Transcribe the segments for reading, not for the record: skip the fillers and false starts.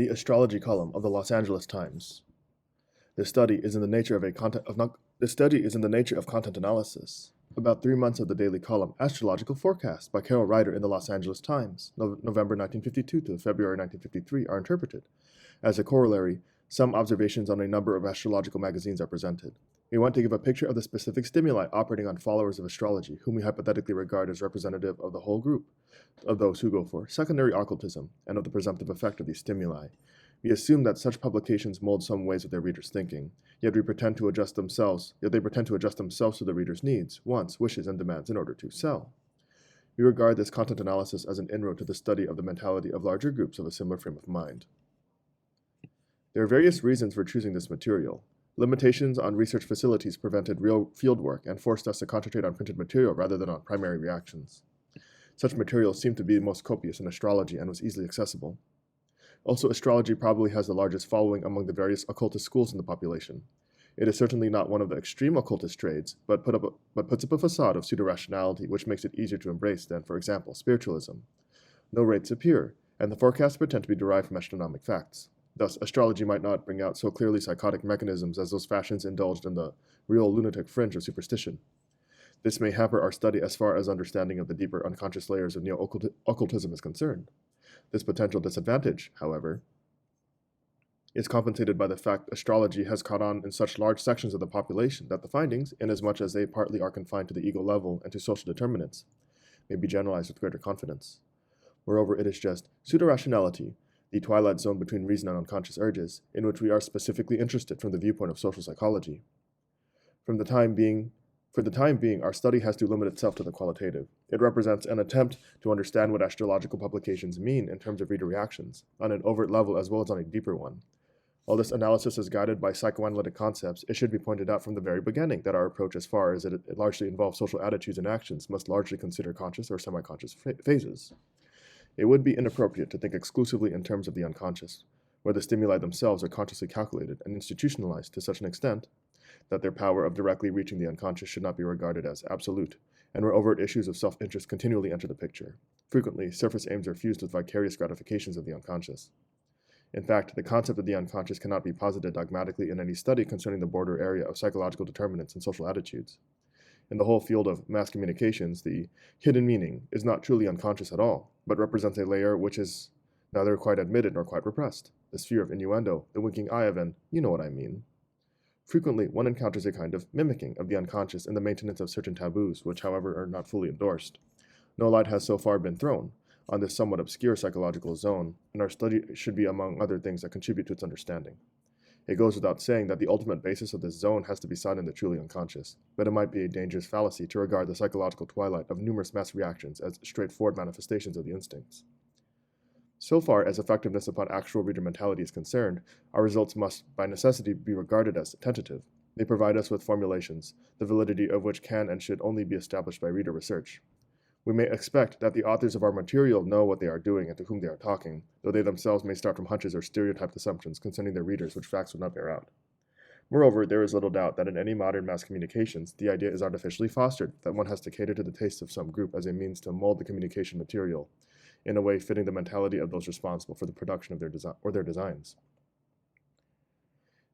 The astrology column of the Los Angeles Times. This study is in the nature of content analysis. About 3 months of the daily column Astrological Forecast by Carol Ryder in the Los Angeles Times, November 1952 to February 1953, are interpreted. As a corollary, some observations on a number of astrological magazines are presented. We want to give a picture of the specific stimuli operating on followers of astrology, whom we hypothetically regard as representative of the whole group of those who go for secondary occultism, and of the presumptive effect of these stimuli. We assume that such publications mold some ways of their readers' thinking, yet they pretend to adjust themselves to the reader's needs, wants, wishes, and demands in order to sell. We regard this content analysis as an inroad to the study of the mentality of larger groups of a similar frame of mind. There are various reasons for choosing this material. Limitations on research facilities prevented real fieldwork and forced us to concentrate on printed material rather than on primary reactions. Such material seemed to be most copious in astrology and was easily accessible. Also, astrology probably has the largest following among the various occultist schools in the population. It is certainly not one of the extreme occultist trades, but puts up a facade of pseudo-rationality which makes it easier to embrace than, for example, spiritualism. No rates appear, and the forecasts pretend to be derived from astronomic facts. Thus, astrology might not bring out so clearly psychotic mechanisms as those fashions indulged in the real lunatic fringe of superstition. This may hamper our study as far as understanding of the deeper unconscious layers of neo-occultism is concerned. This potential disadvantage, however, is compensated by the fact astrology has caught on in such large sections of the population that the findings, inasmuch as they partly are confined to the ego level and to social determinants, may be generalized with greater confidence. Moreover, it is just pseudo-rationality, the twilight zone between reason and unconscious urges, in which we are specifically interested from the viewpoint of social psychology. For the time being, our study has to limit itself to the qualitative. It represents an attempt to understand what astrological publications mean in terms of reader reactions, on an overt level as well as on a deeper one. While this analysis is guided by psychoanalytic concepts, it should be pointed out from the very beginning that our approach, as far as it largely involves social attitudes and actions, must largely consider conscious or semi-conscious phases. It would be inappropriate to think exclusively in terms of the unconscious, where the stimuli themselves are consciously calculated and institutionalized to such an extent that their power of directly reaching the unconscious should not be regarded as absolute, and where overt issues of self-interest continually enter the picture. Frequently, surface aims are fused with vicarious gratifications of the unconscious. In fact, the concept of the unconscious cannot be posited dogmatically in any study concerning the border area of psychological determinants and social attitudes. In the whole field of mass communications, the hidden meaning is not truly unconscious at all, but represents a layer which is neither quite admitted nor quite repressed, the sphere of innuendo, the winking eye of an "you know what I mean." Frequently, one encounters a kind of mimicking of the unconscious in the maintenance of certain taboos, which, however, are not fully endorsed. No light has so far been thrown on this somewhat obscure psychological zone, and our study should be among other things that contribute to its understanding. It goes without saying that the ultimate basis of this zone has to be sought in the truly unconscious, but it might be a dangerous fallacy to regard the psychological twilight of numerous mass reactions as straightforward manifestations of the instincts. So far as effectiveness upon actual reader mentality is concerned, our results must, by necessity, be regarded as tentative. They provide us with formulations, the validity of which can and should only be established by reader research. We may expect that the authors of our material know what they are doing and to whom they are talking, though they themselves may start from hunches or stereotyped assumptions concerning their readers which facts would not bear out. Moreover, there is little doubt that in any modern mass communications, the idea is artificially fostered that one has to cater to the tastes of some group as a means to mold the communication material, in a way fitting the mentality of those responsible for the production of their designs.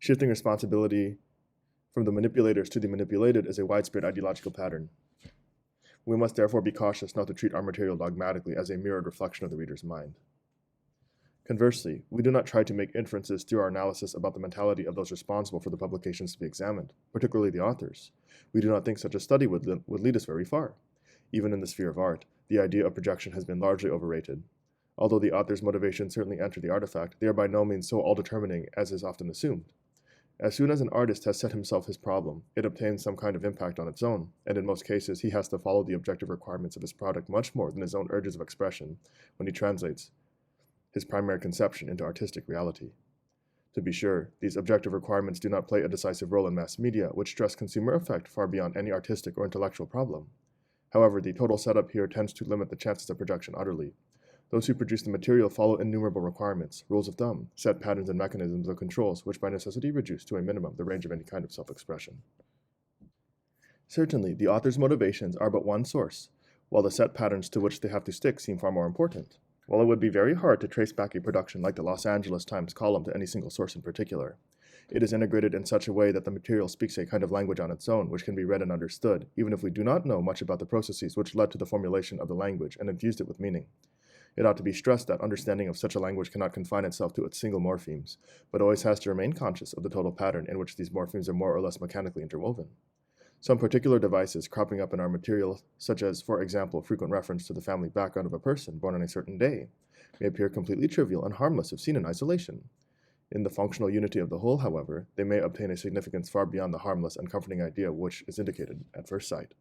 Shifting responsibility from the manipulators to the manipulated is a widespread ideological pattern. We must therefore be cautious not to treat our material dogmatically as a mirrored reflection of the reader's mind. Conversely, we do not try to make inferences through our analysis about the mentality of those responsible for the publications to be examined, particularly the authors. We do not think such a study would lead us very far. Even in the sphere of art, the idea of projection has been largely overrated. Although the author's motivations certainly enter the artifact, they are by no means so all-determining as is often assumed. As soon as an artist has set himself his problem, it obtains some kind of impact on its own, and in most cases he has to follow the objective requirements of his product much more than his own urges of expression when he translates his primary conception into artistic reality. To be sure, these objective requirements do not play a decisive role in mass media, which stress consumer effect far beyond any artistic or intellectual problem. However, the total setup here tends to limit the chances of projection utterly. Those who produce the material follow innumerable requirements, rules of thumb, set patterns and mechanisms of controls which by necessity reduce to a minimum the range of any kind of self-expression. Certainly, the author's motivations are but one source, while the set patterns to which they have to stick seem far more important. While it would be very hard to trace back a production like the Los Angeles Times column to any single source in particular, it is integrated in such a way that the material speaks a kind of language on its own which can be read and understood, even if we do not know much about the processes which led to the formulation of the language and infused it with meaning. It ought to be stressed that understanding of such a language cannot confine itself to its single morphemes, but always has to remain conscious of the total pattern in which these morphemes are more or less mechanically interwoven. Some particular devices cropping up in our material, such as, for example, frequent reference to the family background of a person born on a certain day, may appear completely trivial and harmless if seen in isolation. In the functional unity of the whole, however, they may obtain a significance far beyond the harmless and comforting idea which is indicated at first sight.